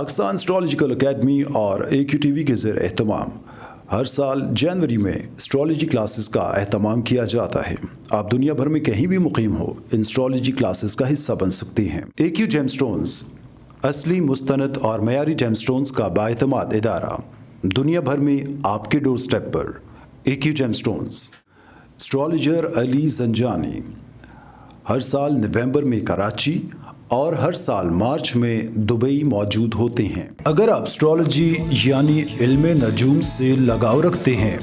Pakistan astrological academy और AQ TV के ज़ेर एहतमाम हर साल जनवरी में एस्ट्रोलॉजी क्लासेस का एहतमाम किया जाता है। आप दुनिया भर में कहीं भी मुकीम हो, इन एस्ट्रोलॉजी क्लासेस का हिस्सा बन सकते हैं। AQ जेमस्टोन्स असली, मुस्तनद और मयारी जेमस्टोन्स का बाएतमाद इदारा दुनिया भर में आपके डोर स्टेप पर। AQ gemstones. Astrologer Ali Zanjani हर साल नवंबर में कराची और हर साल मार्च में दुबई मौजूद होते हैं। अगर आप एस्ट्रोलॉजी यानी इल्मे नजूम से लगाव रखते हैं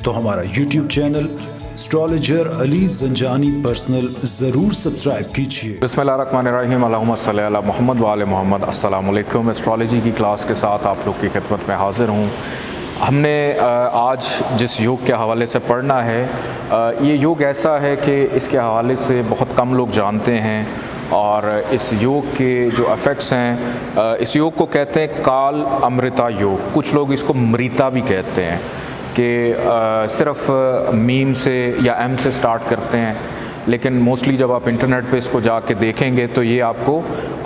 तो हमारा YouTube channel astrologer Ali Zanjani personal ज़रूर सब्सक्राइब कीजिए। बिस्मिल्लाहिर्रहमानिर्रहीम, अल्लाहुम्मा सल्ली अला मोहम्मद व आले मोहम्मद। अस्सलाम वालेकुम। एस्ट्रोलॉजी की क्लास के साथ आप लोग की खिदमत में हाज़िर हूँ। हमने आज जिस योग के हवाले से पढ़ना है, ये योग ऐसा है कि इसके हवाले से बहुत कम लोग जानते हैं और इस योग के जो इफ़ेक्ट्स हैं, इस योग को कहते हैं काल अमृता योग। कुछ लोग इसको मृता भी कहते हैं कि सिर्फ मीम से या एम से स्टार्ट करते हैं, लेकिन मोस्टली जब आप इंटरनेट पे इसको जाके देखेंगे तो ये आपको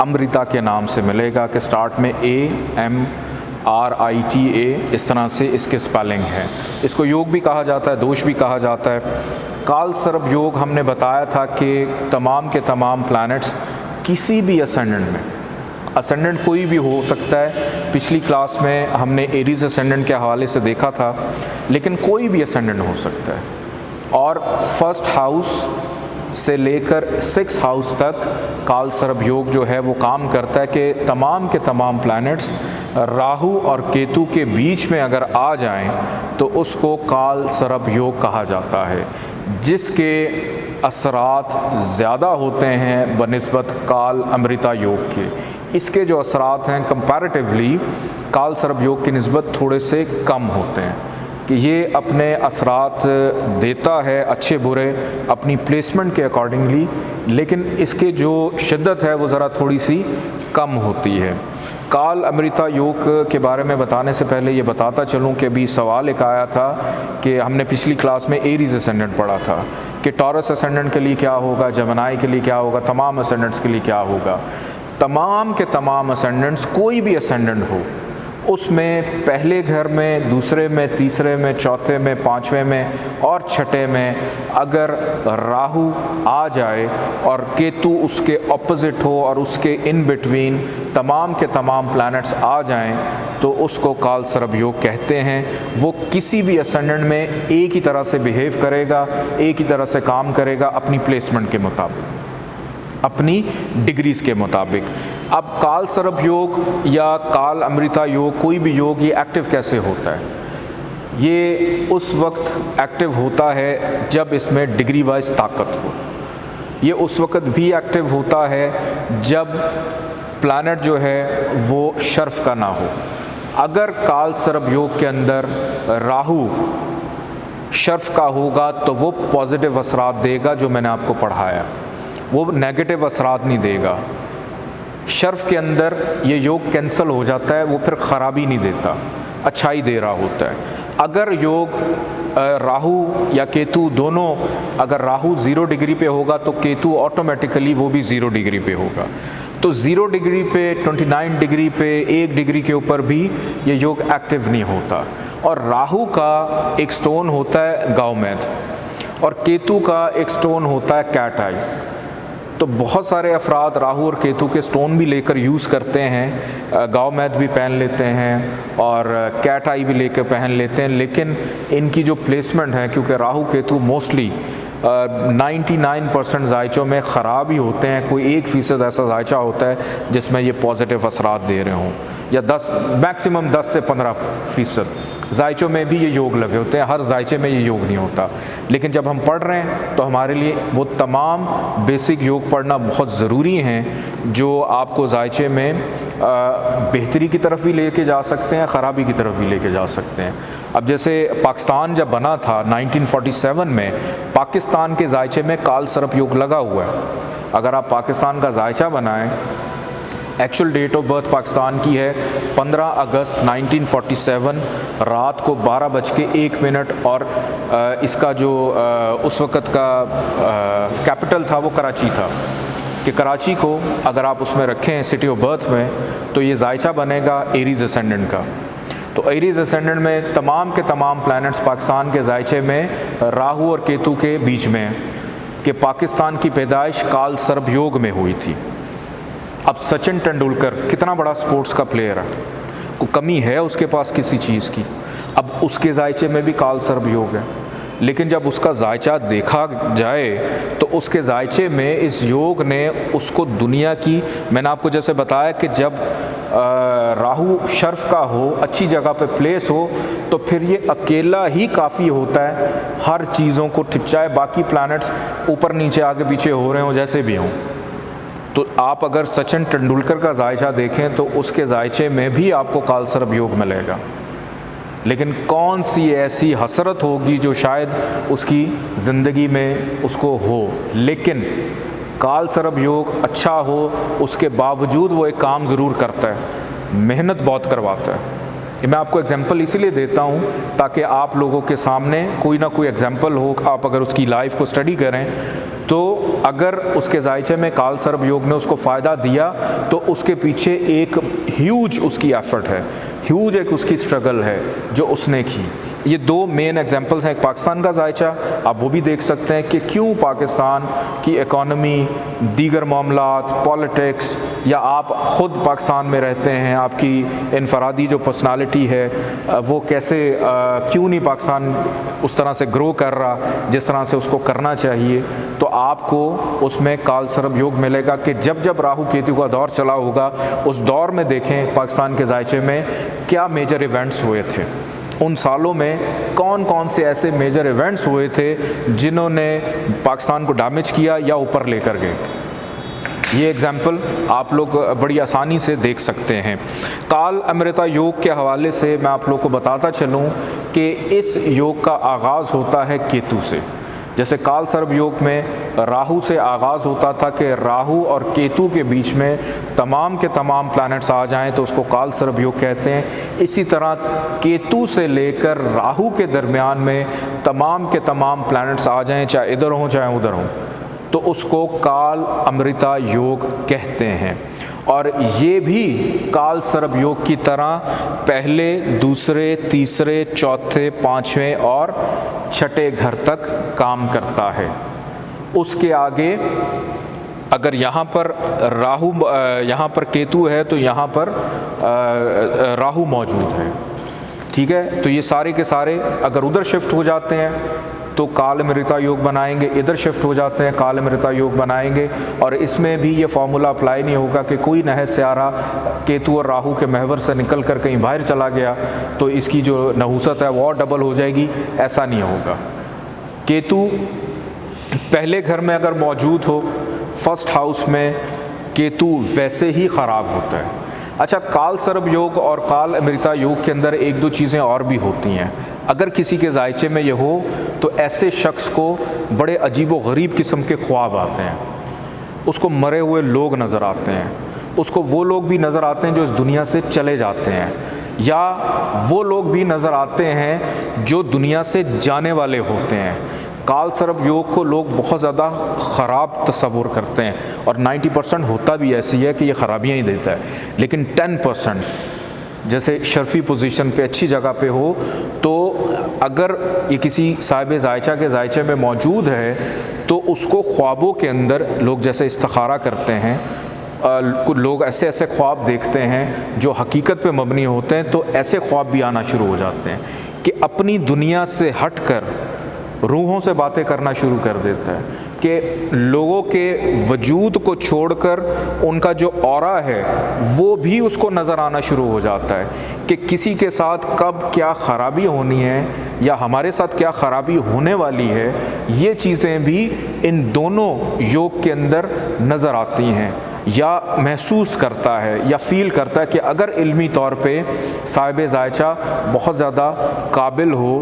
अमृता के नाम से मिलेगा कि स्टार्ट में AMRITA इस तरह से इसके स्पेलिंग है। इसको योग भी कहा जाता है, दोष भी कहा जाता है। काल सर्प योग हमने बताया था कि तमाम के तमाम प्लैनेट्स किसी भी असेंडेंट में, असेंडेंट कोई भी हो सकता है। पिछली क्लास में हमने एरीज असेंडेंट के हवाले से देखा था, लेकिन कोई भी असेंडेंट हो सकता है। और फर्स्ट हाउस से लेकर 6 हाउस तक काल सर्प योग जो है वो काम करता है कि तमाम के तमाम प्लैनेट्स राहु और केतु के बीच में अगर आ जाएं तो उसको काल सर्प योग कहा जाता है, जिसके असरात ज़्यादा होते हैं बनिस्बत काल अमृता योग के। इसके जो असरात हैं कंपैरेटिवली काल सर्प योग की निस्बत थोड़े से कम होते हैं, कि ये अपने असरात देता है अच्छे बुरे अपनी प्लेसमेंट के अकॉर्डिंगली, लेकिन इसके जो शिद्दत है वो ज़रा थोड़ी सी कम होती है। काल अमृता योग के बारे में बताने से पहले ये बताता चलूँ कि अभी सवाल एक आया था कि हमने पिछली क्लास में एरीज असेंडेंट पढ़ा था कि टॉरस असेंडेंट के लिए क्या होगा, जमनाई के लिए क्या होगा, तमाम असेंडेंट्स के लिए क्या होगा। तमाम के तमाम असेंडेंट्स, कोई भी असेंडेंट हो, उसमें पहले घर में, दूसरे में, तीसरे में, चौथे में, पाँचवें में और छठे में अगर राहु आ जाए और केतु उसके ऑपोजिट हो और उसके इन बिटवीन तमाम के तमाम प्लैनेट्स आ जाएं तो उसको काल सर्प योग कहते हैं। वो किसी भी असेंडेंट में एक ही तरह से बिहेव करेगा, एक ही तरह से काम करेगा अपनी प्लेसमेंट के मुताबिक, अपनी डिग्रीज़ के मुताबिक। अब काल सर्प योग या काल अमृता योग, कोई भी योग, ये एक्टिव कैसे होता है? ये उस वक्त एक्टिव होता है जब इसमें डिग्री वाइज ताकत हो। ये उस वक्त भी एक्टिव होता है जब प्लैनेट जो है वो शर्फ का ना हो। अगर काल सर्प योग के अंदर राहु शर्फ का होगा तो वो पॉजिटिव असरात देगा, जो मैंने आपको पढ़ाया, वो नेगेटिव असरात नहीं देगा। शर्फ के अंदर ये योग कैंसिल हो जाता है, वो फिर ख़राबी नहीं देता, अच्छाई दे रहा होता है। अगर योग राहु या केतु दोनों, अगर राहु 0 डिग्री पे होगा तो केतु ऑटोमेटिकली वो भी 0 डिग्री पे होगा। तो 0 डिग्री पे, 29 डिग्री पे, 1 डिग्री के ऊपर भी ये योग एक्टिव नहीं होता। और राहु का एक स्टोन होता है गावमेद और केतु का एक स्टोन होता है कैट आई। तो बहुत सारे अफराद राहु और केतु के स्टोन भी लेकर यूज़ करते हैं, गावमेद भी पहन लेते हैं और कैट आई भी लेकर पहन लेते हैं, लेकिन इनकी जो प्लेसमेंट है, क्योंकि राहु केतु मोस्टली 99% जायचों में ख़राब ही होते हैं, कोई 1% ऐसा जायचा होता है जिसमें ये पॉजिटिव असरात दे रहे हों, या 10 मैक्सिमम 10 से 15% जायचों में भी ये योग लगे होते हैं। हर जायचे में ये योग नहीं होता, लेकिन जब हम पढ़ रहे हैं तो हमारे लिए वो तमाम बेसिक योग पढ़ना बहुत ज़रूरी हैं जो आपको जायचे में बेहतरी की तरफ भी लेके जा सकते हैं, ख़राबी की तरफ भी लेके जा सकते हैं। अब जैसे पाकिस्तान जब बना था 1947 में, पाकिस्तान के जायचे में काल सर्प योग लगा हुआ है। अगर आप पाकिस्तान का जायचा बनाएं, actual date of birth Pakistan की है 15 अगस्त 1947 रात को 12:01 और इसका जो उस वक़्त का कैपिटल था वो कराची था। कि कराची को अगर आप उसमें रखें सिटी ऑफ बर्थ में, तो ये जायचा बनेगा एरीज असेंडेंट का। तो एरीज असेंडेंट में तमाम के तमाम प्लैनेट्स पाकिस्तान के जायचे में राहु और केतु के बीच में हैं कि पाकिस्तान की पैदाइश काल सर्प योग में हुई थी। अब सचिन तेंदुलकर कितना बड़ा स्पोर्ट्स का प्लेयर है, को कमी है उसके पास किसी चीज़ की, अब उसके जायचे में भी काल सर्प योग है। लेकिन जब उसका जायचा देखा जाए तो उसके जायचे में इस योग ने उसको दुनिया की, मैंने आपको जैसे बताया कि जब राहु शर्फ का हो, अच्छी जगह पे प्लेस हो, तो फिर ये अकेला ही काफ़ी होता है हर चीज़ों को, चाहे बाकी प्लैनेट्स ऊपर नीचे आगे पीछे हो रहे हों जैसे भी हों। तो आप अगर सचिन तेंदुलकर का जायचा देखें तो उसके जायचे में भी आपको काल सर्प योग मिलेगा। लेकिन कौन सी ऐसी हसरत होगी जो शायद उसकी ज़िंदगी में उसको हो, लेकिन काल सर्प योग अच्छा हो उसके बावजूद वो एक काम ज़रूर करता है, मेहनत बहुत करवाता है। मैं आपको एग्जांपल इसीलिए देता हूँ ताकि आप लोगों के सामने कोई ना कोई एग्जांपल हो, आप अगर उसकी लाइफ को स्टडी करें तो अगर उसके जायचे में काल सर्प योग ने उसको फ़ायदा दिया तो उसके पीछे एक ह्यूज उसकी एफर्ट है, ह्यूज एक उसकी स्ट्रगल है जो उसने की। ये दो मेन एग्जांपल्स हैं, एक पाकिस्तान का जायचा, आप वो भी देख सकते हैं कि क्यों पाकिस्तान की इकॉनमी, दीगर मामलात, पॉलिटिक्स, या आप ख़ुद पाकिस्तान में रहते हैं, आपकी इनफरादी जो पर्सनालिटी है वो कैसे क्यों नहीं पाकिस्तान उस तरह से ग्रो कर रहा जिस तरह से उसको करना चाहिए। तो आपको उसमें काल सर्प योग मिलेगा कि जब जब राहु केतु का दौर चला होगा उस दौर में देखें पाकिस्तान के जायचे में क्या मेजर इवेंट्स हुए थे, उन सालों में कौन कौन से ऐसे मेजर इवेंट्स हुए थे जिन्होंने पाकिस्तान को डैमेज किया या ऊपर लेकर गए। ये एग्जाम्पल आप लोग बड़ी आसानी से देख सकते हैं। काल अमृता योग के हवाले से मैं आप लोग को बताता चलूँ कि इस योग का आगाज़ होता है केतु से। जैसे काल सर्प योग में राहु से आगाज़ होता था कि राहु और केतु के बीच में तमाम के तमाम प्लैनेट्स आ जाएं तो उसको काल सर्प योग कहते हैं। इसी तरह केतु से लेकर राहु के दरमियान में तमाम के तमाम प्लैनेट्स आ जाएं, चाहे इधर हों चाहे उधर हों, तो उसको काल अमृता योग कहते हैं। और ये भी काल सर्प योग की तरह पहले, दूसरे, तीसरे, चौथे, पाँचवें और छठे घर तक काम करता है। उसके आगे अगर यहाँ पर राहु, यहाँ पर केतु है तो यहाँ पर राहु मौजूद है, ठीक है। तो ये सारे के सारे अगर उधर शिफ्ट हो जाते हैं तो काल अमृता योग बनाएंगे, इधर शिफ्ट हो जाते हैं काल अमृता योग बनाएंगे। और इसमें भी ये फार्मूला अप्लाई नहीं होगा कि कोई नहस सियारा केतु और राहु के महवर से निकल कर कहीं बाहर चला गया तो इसकी जो नहुसत है वो और डबल हो जाएगी, ऐसा नहीं होगा। केतु पहले घर में अगर मौजूद हो, फर्स्ट हाउस में, केतु वैसे ही ख़राब होता है। अच्छा, काल सर्प योग और काल अमृता योग के अंदर एक दो चीज़ें और भी होती हैं। अगर किसी के जायचे में ये हो तो ऐसे शख्स को बड़े अजीब व गरीब किस्म के ख्वाब आते हैं, उसको मरे हुए लोग नज़र आते हैं, उसको वो लोग भी नज़र आते हैं जो इस दुनिया से चले जाते हैं, या वो लोग भी नज़र आते हैं जो दुनिया से जाने वाले होते हैं। काल सर्प योग को लोग बहुत ज़्यादा ख़राब तस्वुर करते हैं और 90% होता भी ऐसी है कि ये ख़राबियाँ ही देता है, लेकिन 10% जैसे शर्फी पोजीशन पे अच्छी जगह पे हो तो अगर ये किसी साहिब जायचा के जायचे में मौजूद है तो उसको ख्वाबों के अंदर लोग जैसे इस्तिखारा करते हैं, कुछ लोग ऐसे ऐसे ख्वाब देखते हैं जो हकीकत पे मबनी होते हैं, तो ऐसे ख्वाब भी आना शुरू हो जाते हैं कि अपनी दुनिया से हटकर रूहों से बातें करना शुरू कर देता है, कि लोगों के वजूद को छोड़कर उनका जो ऑरा है वो भी उसको नज़र आना शुरू हो जाता है कि किसी के साथ कब क्या ख़राबी होनी है या हमारे साथ क्या ख़राबी होने वाली है। ये चीज़ें भी इन दोनों योग के अंदर नज़र आती हैं, या महसूस करता है या फ़ील करता है कि अगर इल्मी तौर पे साहिब जायचा बहुत ज़्यादा काबिल हो,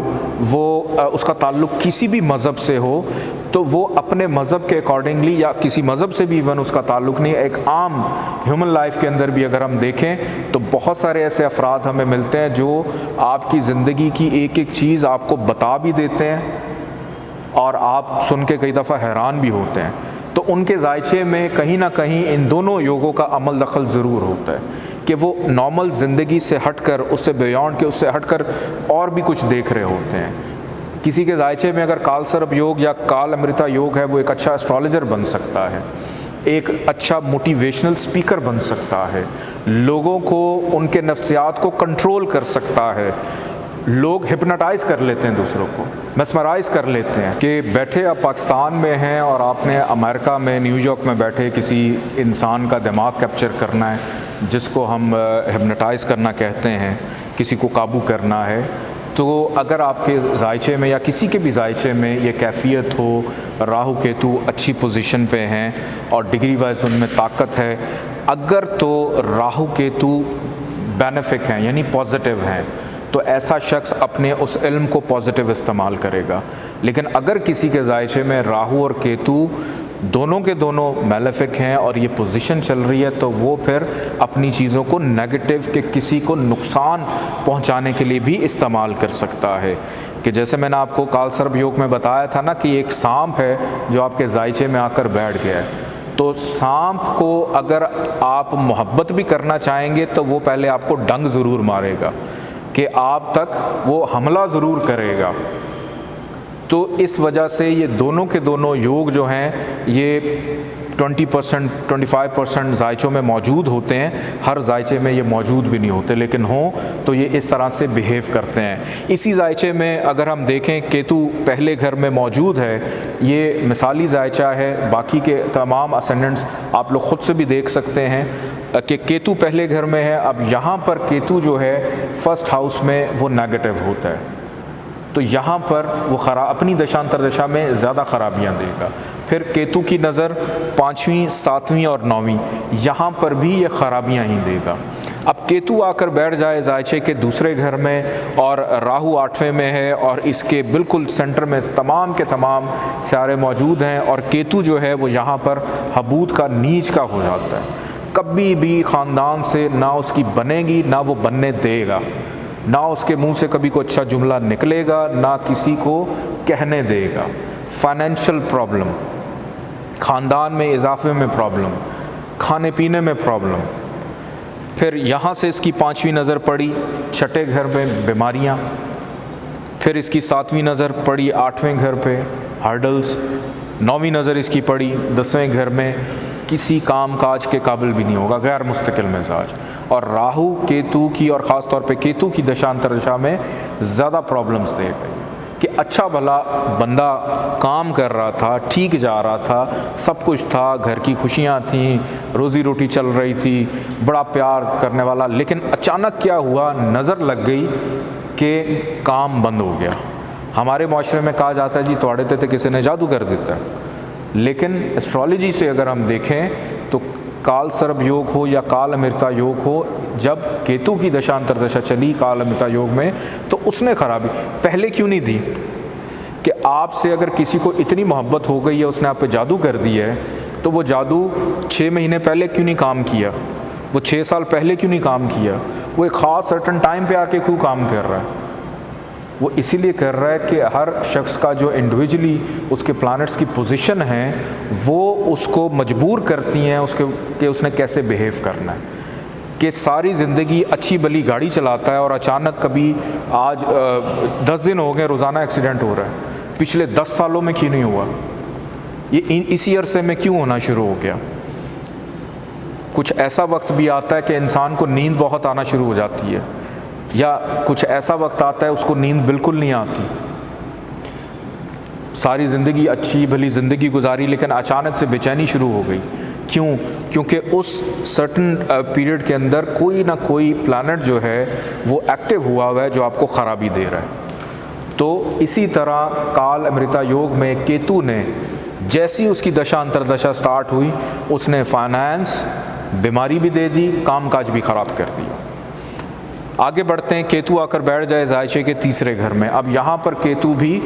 वो उसका ताल्लुक़ किसी भी मज़हब से हो, तो वो अपने मज़हब के अकॉर्डिंगली, या किसी मज़हब से भी इवन उसका ताल्लुक़ नहीं, एक आम ह्यूमन लाइफ के अंदर भी अगर हम देखें तो बहुत सारे ऐसे अफराद हमें मिलते हैं जो आपकी ज़िंदगी की एक एक चीज़ आपको बता भी देते हैं और आप सुन के कई दफ़ा हैरान भी होते हैं। तो उनके जायचे में कहीं ना कहीं इन दोनों योगों का अमल दखल ज़रूर होता है कि वो नॉर्मल ज़िंदगी से हटकर, उससे बियॉन्ड के, उससे हटकर और भी कुछ देख रहे होते हैं। किसी के जायचे में अगर काल सर्प योग या काल अमृता योग है, वो एक अच्छा एस्ट्रोलॉजर बन सकता है, एक अच्छा मोटिवेशनल स्पीकर बन सकता है, लोगों को, उनके नफ्सियात को कंट्रोल कर सकता है। लोग हिप्नोटाइज़ कर लेते हैं, दूसरों को मेस्मराइज़ कर लेते हैं कि बैठे आप पाकिस्तान में हैं और आपने अमेरिका में, न्यूयॉर्क में बैठे किसी इंसान का दिमाग कैप्चर करना है, जिसको हम हिप्नोटाइज़ करना कहते हैं, किसी को काबू करना है। तो अगर आपके जायचे में या किसी के भी जायचे में ये कैफियत हो, राहु केतु अच्छी पोजीशन पे हैं और डिग्री वाइज उनमें ताकत है, अगर तो राहु केतु बेनिफिक हैं यानी पॉजिटिव हैं, तो ऐसा शख्स अपने उस इल्म को पॉजिटिव इस्तेमाल करेगा। लेकिन अगर किसी के जायचे में राहु और केतु दोनों के दोनों मैलेफिक हैं और ये पोजीशन चल रही है, तो वो फिर अपनी चीज़ों को नेगेटिव के, किसी को नुकसान पहुंचाने के लिए भी इस्तेमाल कर सकता है। कि जैसे मैंने आपको काल सर्प योग में बताया था ना कि एक सांप है जो आपके जायचे में आकर बैठ गया है, तो सांप को अगर आप मोहब्बत भी करना चाहेंगे तो वो पहले आपको डंग ज़रूर मारेगा, कि आप तक वो हमला ज़रूर करेगा। तो इस वजह से ये दोनों के दोनों योग जो हैं ये 20% 25% जायचों में मौजूद होते हैं। हर जायचे में ये मौजूद भी नहीं होते, लेकिन हों तो ये इस तरह से बिहेव करते हैं। इसी जायचे में अगर हम देखें केतु पहले घर में मौजूद है, ये मिसाली जायचा है, बाकी के तमाम असेंडेंट्स आप लोग ख़ुद से भी देख सकते हैं कि केतु पहले घर में है। अब यहाँ पर केतु जो है फर्स्ट हाउस में वो नेगेटिव होता है, तो यहाँ पर वो अपनी दशांतर दशा में ज़्यादा ख़राबियाँ देगा। फिर केतु की नज़र 5वीं 7वीं और 9वीं, यहाँ पर भी ये ख़राबियाँ ही देगा। अब केतु आकर बैठ जाए जायचे के दूसरे घर में और राहु 8वें में है और इसके बिल्कुल सेंटर में तमाम के तमाम सारे मौजूद हैं, और केतु जो है वो यहाँ पर हबूत का, नीच का हो जाता है। कभी भी ख़ानदान से ना उसकी बनेगी, ना वो बनने देगा, ना उसके मुंह से कभी कोई अच्छा जुमला निकलेगा, ना किसी को कहने देगा। फाइनेंशियल प्रॉब्लम, ख़ानदान में इजाफे में प्रॉब्लम, खाने पीने में प्रॉब्लम। फिर यहाँ से इसकी 5वीं नज़र पड़ी 6ठे घर में बीमारियाँ, फिर इसकी 7वीं नज़र पड़ी 8वें घर पे हर्डल्स, 9वीं नज़र इसकी पड़ी 10वें घर में, किसी काम काज के काबिल भी नहीं होगा, गैर मुस्तकिल मिजाज। और राहु केतु की और ख़ास तौर पे केतु की दशांतर दशा में ज़्यादा प्रॉब्लम्स देगा कि अच्छा भला बंदा काम कर रहा था, ठीक जा रहा था, सब कुछ था, घर की खुशियाँ थीं, रोज़ी रोटी चल रही थी, बड़ा प्यार करने वाला, लेकिन अचानक क्या हुआ, नज़र लग गई कि काम बंद हो गया। हमारे माशरे में कहा जाता है जी तोड़े थे किसी ने जादू कर देता है, लेकिन एस्ट्रोलॉजी से अगर हम देखें तो काल सर्प योग हो या काल अमृता योग हो, जब केतु की दशांतर दशा चली काल अमृता योग में, तो उसने खराबी पहले क्यों नहीं दी? कि आपसे अगर किसी को इतनी मोहब्बत हो गई है, उसने आप पे जादू कर दिया है, तो वो जादू 6 महीने पहले क्यों नहीं काम किया, वो 6 साल पहले क्यों नहीं काम किया, वो एक ख़ास सर्टन टाइम पे आके क्यों काम कर रहा है? वो इसीलिए कर रहा है कि हर शख्स का जो इंडिविजुअली उसके प्लैनेट्स की पोजीशन है वो उसको मजबूर करती हैं उसके कि उसने कैसे बिहेव करना है। कि सारी ज़िंदगी अच्छी भली गाड़ी चलाता है और अचानक कभी आज 10 दिन हो गए रोज़ाना एक्सीडेंट हो रहा है, पिछले 10 सालों में क्यों नहीं हुआ, ये इसी अरसे में क्यों होना शुरू हो गया? कुछ ऐसा वक्त भी आता है कि इंसान को नींद बहुत आना शुरू हो जाती है, या कुछ ऐसा वक्त आता है उसको नींद बिल्कुल नहीं आती। सारी ज़िंदगी अच्छी भली ज़िंदगी गुजारी, लेकिन अचानक से बेचैनी शुरू हो गई। क्यों? क्योंकि उस सर्टन पीरियड के अंदर कोई ना कोई प्लैनेट जो है वो एक्टिव हुआ है जो आपको ख़राबी दे रहा है। तो इसी तरह काल अमृता योग में केतु ने जैसी उसकी दशांतर दशा स्टार्ट हुई, उसने फाइनेंस, बीमारी भी दे दी, कामकाज भी ख़राब कर दिया। आगे बढ़ते हैं, केतु आकर बैठ जाए जायचे के तीसरे घर में। अब यहाँ पर केतु भी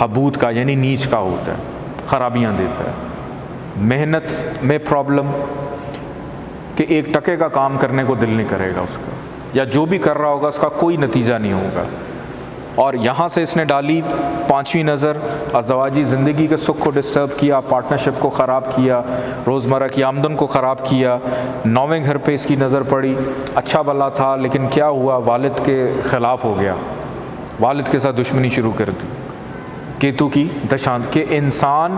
हबूत का यानी नीच का होता है, ख़राबियाँ देता है। मेहनत में प्रॉब्लम कि 1 टके का काम करने को दिल नहीं करेगा उसका, या जो भी कर रहा होगा उसका कोई नतीजा नहीं होगा। और यहाँ से इसने डाली 5वीं नज़र, अज़दवाजी ज़िंदगी के सुख को डिस्टर्ब किया, पार्टनरशिप को ख़राब किया, रोज़मर्रा की आमदन को ख़राब किया। 9वें घर पे इसकी नज़र पड़ी, अच्छा भला था, लेकिन क्या हुआ, वालिद के ख़िलाफ़ हो गया, वालिद के साथ दुश्मनी शुरू कर दी। केतु की दशांत के इंसान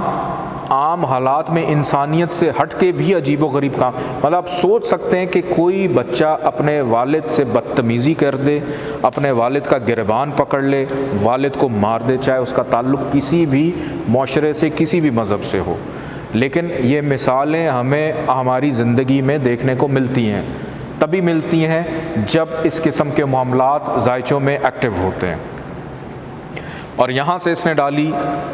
आम हालात में इंसानियत से हट के भी अजीबो गरीब काम, मतलब आप सोच सकते हैं कि कोई बच्चा अपने वालिद से बदतमीज़ी कर दे, अपने वालिद का गिरबान पकड़ ले, वालिद को मार दे, चाहे उसका ताल्लुक़ किसी भी माशरे से, किसी भी मज़हब से हो। लेकिन ये मिसालें हमें हमारी ज़िंदगी में देखने को मिलती हैं, तभी मिलती हैं जब इस किस्म के मामलात ज़ायचों में एक्टिव होते हैं। और यहाँ से इसने डाली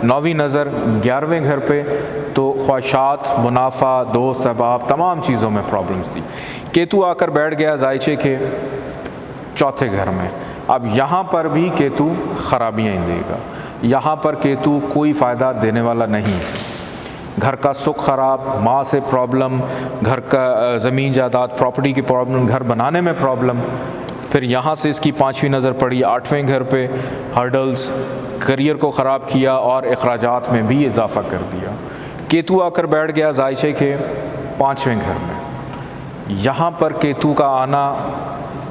9वीं नज़र 11वें घर पे, तो ख्वाहिशात, मुनाफा, दोस्त अहबाब, तमाम चीज़ों में प्रॉब्लम्स थी। केतु आकर बैठ गया ज़ायचे के 4थे घर में। अब यहाँ पर भी केतु ख़राबियाँ ही देगा, यहाँ पर केतु कोई फ़ायदा देने वाला नहीं। घर का सुख ख़राब, माँ से प्रॉब्लम, घर का ज़मीन जायदाद प्रॉपर्टी की प्रॉब्लम, घर बनाने में प्रॉब्लम। फिर यहाँ से इसकी 5वीं नज़र पड़ी 8वें घर पे, हर्डल्स, करियर को ख़राब किया और अखराजात में भी इजाफ़ा कर दिया। केतु आकर बैठ गया ज़ायचे के 5वें घर में। यहाँ पर केतु का आना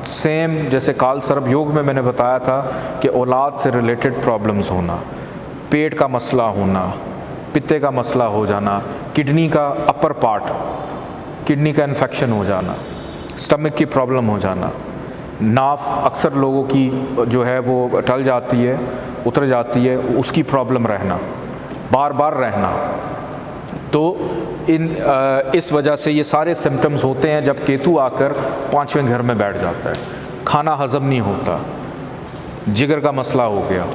सेम जैसे काल सर्प योग में मैंने बताया था कि औलाद से रिलेटेड प्रॉब्लम्स होना, पेट का मसला होना, पित्ते का मसला हो जाना, किडनी का अपर पार्ट, किडनी का इन्फेक्शन हो जाना, स्टमक की प्रॉब्लम हो जाना, नाफ अक्सर लोगों की जो है वो टल जाती है, उतर जाती है, उसकी प्रॉब्लम रहना, बार बार रहना। तो इस वजह से ये सारे सिम्टम्स होते हैं जब केतु आकर 5वें घर में बैठ जाता है। खाना हज़म नहीं होता, जिगर का मसला हो गया।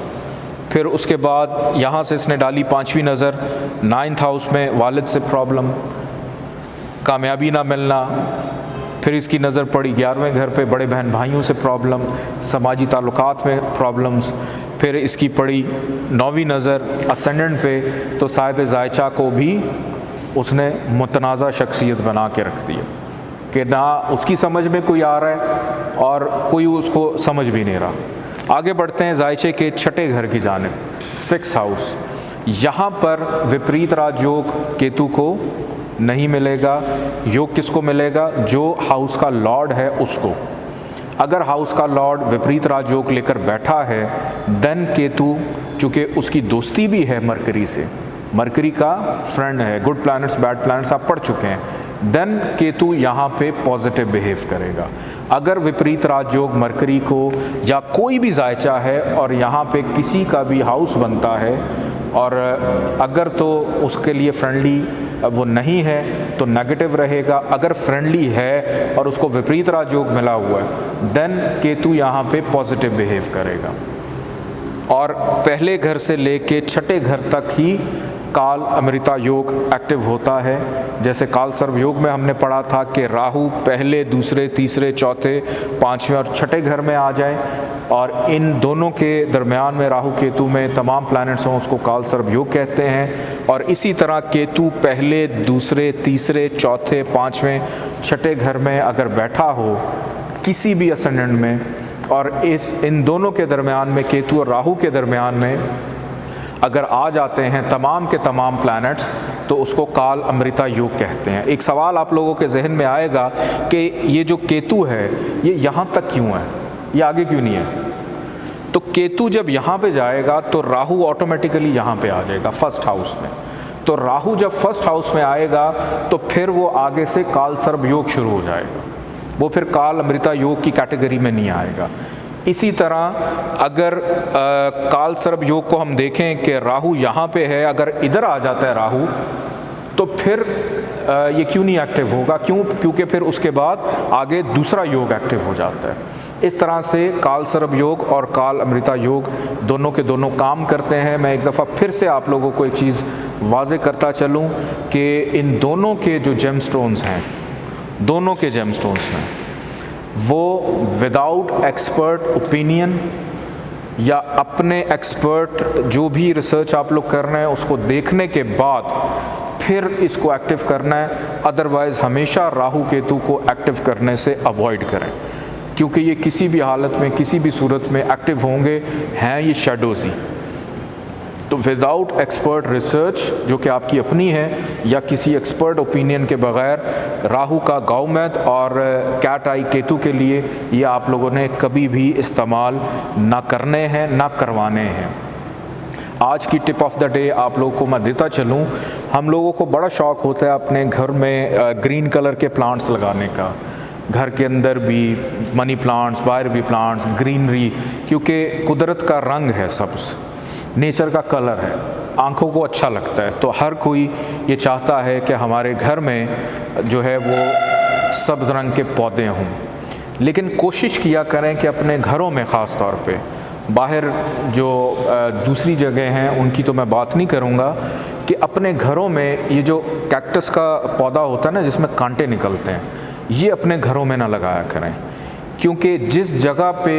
फिर उसके बाद यहाँ से इसने डाली 5वीं नज़र 9th हाउस में, वालिद से प्रॉब्लम, कामयाबी ना मिलना। फिर इसकी नज़र पड़ी 11वें घर पे, बड़े बहन भाइयों से प्रॉब्लम, समाजी ताल्लुकात में प्रॉब्लम्स। फिर इसकी पड़ी 9वीं नज़र असेंडेंट पे, तो साहिब ज़ायचा को भी उसने मुतनाज़ा शख्सियत बना के रख दिया कि ना उसकी समझ में कोई आ रहा है और कोई उसको समझ भी नहीं रहा। आगे बढ़ते हैं ज़ायचे के 6ठे घर की जानिब, 6th हाउस। यहाँ पर विपरीत राजयोग केतु को नहीं मिलेगा। योग किसको मिलेगा? जो हाउस का लॉर्ड है उसको। अगर हाउस का लॉर्ड विपरीत राजयोग लेकर बैठा है, देन केतु चूँकि उसकी दोस्ती भी है मरकरी से, मरकरी का फ्रेंड है, गुड प्लैनेट्स बैड प्लैनेट्स आप पढ़ चुके हैं, देन केतु यहाँ पे पॉजिटिव बिहेव करेगा। अगर विपरीत राजयोग मरकरी को या कोई भी ज़ायचा है और यहाँ पे किसी का भी हाउस बनता है और अगर तो उसके लिए फ्रेंडली वो नहीं है तो नेगेटिव रहेगा। अगर फ्रेंडली है और उसको विपरीत राजयोग मिला हुआ है, देन केतु यहाँ पे पॉजिटिव बिहेव करेगा। और पहले घर से लेके 6ठे घर तक ही काल अमृता योग एक्टिव होता है। जैसे काल सर्व योग में हमने पढ़ा था कि राहु पहले, दूसरे, तीसरे, चौथे, 5वें और 6ठे घर में आ जाए और इन दोनों के दरमियान में राहु केतु में तमाम प्लैनेट्स हों, उसको काल सर्व योग कहते हैं। और इसी तरह केतु पहले, दूसरे, तीसरे, चौथे, 5वें, 6ठे घर में अगर बैठा हो किसी भी असेंडेंट में और इन दोनों के दरमियान में, केतु और राहु के दरमियान में अगर आ जाते हैं तमाम के तमाम प्लैनेट्स, तो उसको काल अमृता योग कहते हैं। एक सवाल आप लोगों के जहन में आएगा कि ये जो केतु है ये यहाँ तक क्यों है, ये आगे क्यों नहीं है? तो केतु जब यहाँ पे जाएगा तो राहु ऑटोमेटिकली यहाँ पे आ जाएगा फर्स्ट हाउस में। तो राहु जब फर्स्ट हाउस में आएगा तो फिर वो आगे से काल सर्व योग शुरू हो जाएगा, वो फिर काल अमृता योग की कैटेगरी में नहीं आएगा। इसी तरह अगर काल सर्व योग को हम देखें कि राहु यहाँ पे है, अगर इधर आ जाता है राहु तो फिर ये क्यों नहीं एक्टिव होगा? क्योंकि फिर उसके बाद आगे दूसरा योग एक्टिव हो जाता है। इस तरह से काल सर्व योग और काल अमृता योग दोनों के दोनों काम करते हैं। मैं एक दफ़ा फिर से आप लोगों को एक चीज़ वाज़े करता चलूँ कि इन दोनों के जो जेमस्टोन्स हैं, दोनों के जेमस्टोन्स हैं, वो विदाउट एक्सपर्ट ओपिनियन या अपने एक्सपर्ट जो भी रिसर्च आप लोग कर रहे हैं उसको देखने के बाद फिर इसको एक्टिव करना है। अदरवाइज़ हमेशा राहु केतु को एक्टिव करने से अवॉइड करें। क्योंकि ये किसी भी हालत में, किसी भी सूरत में एक्टिव होंगे, हैं ये शैडोज़ ही। तो विदाउट एक्सपर्ट रिसर्च जो कि आपकी अपनी है, या किसी एक्सपर्ट ओपिनियन के बग़ैर, राहु का गौमैत और कैट आई केतु के लिए ये आप लोगों ने कभी भी इस्तेमाल ना करने हैं, ना करवाने हैं। आज की टिप ऑफ द डे आप लोगों को मैं देता चलूँ, हम लोगों को बड़ा शौक़ होता है अपने घर में ग्रीन कलर के प्लांट्स लगाने का, घर के अंदर भी मनी प्लांट्स, बाहर भी प्लांट्स, ग्रीनरी, क्योंकि कुदरत का रंग है, सब्ज़ नेचर का कलर है, आँखों को अच्छा लगता है। तो हर कोई ये चाहता है कि हमारे घर में जो है वो सब्ज़ रंग के पौधे हों, लेकिन कोशिश किया करें कि अपने घरों में ख़ास तौर पे, बाहर जो दूसरी जगह हैं उनकी तो मैं बात नहीं करूँगा, कि अपने घरों में ये जो कैक्टस का पौधा होता है ना जिसमें कांटे निकलते हैं, ये अपने घरों में ना लगाया करें, क्योंकि जिस जगह पे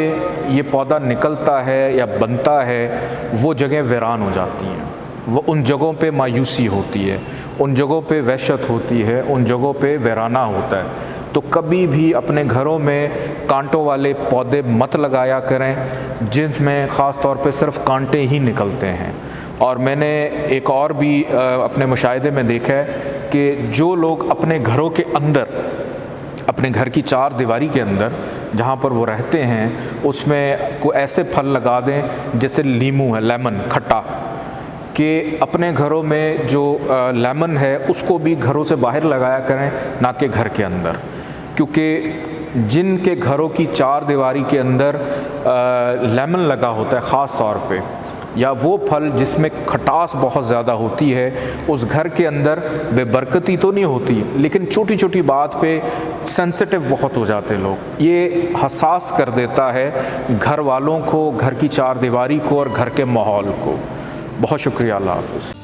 ये पौधा निकलता है या बनता है वो जगह वीरान हो जाती हैं, वो उन जगहों पे मायूसी होती है, उन जगहों पे वहशत होती है, उन जगहों पे वीराना होता है। तो कभी भी अपने घरों में कांटों वाले पौधे मत लगाया करें जिनमें ख़ास तौर पे सिर्फ कांटे ही निकलते हैं। और मैंने एक और भी अपने मुशाहिदे में देखा है कि जो लोग अपने घरों के अंदर, अपने घर की चार दीवारी के अंदर जहाँ पर वो रहते हैं, उसमें कोई ऐसे फल लगा दें जैसे नींबू है, लेमन खट्टा, कि अपने घरों में जो लेमन है उसको भी घरों से बाहर लगाया करें, ना कि घर के अंदर, क्योंकि जिनके घरों की चार दीवारी के अंदर लेमन लगा होता है ख़ास तौर पे, या वो फल जिसमें खटास बहुत ज़्यादा होती है, उस घर के अंदर बेबरकती तो नहीं होती, लेकिन छोटी छोटी बात पे सेंसिटिव बहुत हो जाते लोग। ये हसास कर देता है घर वालों को, घर की चार दीवारी को और घर के माहौल को। बहुत शुक्रिया, अल्लाह हाफ़िज़।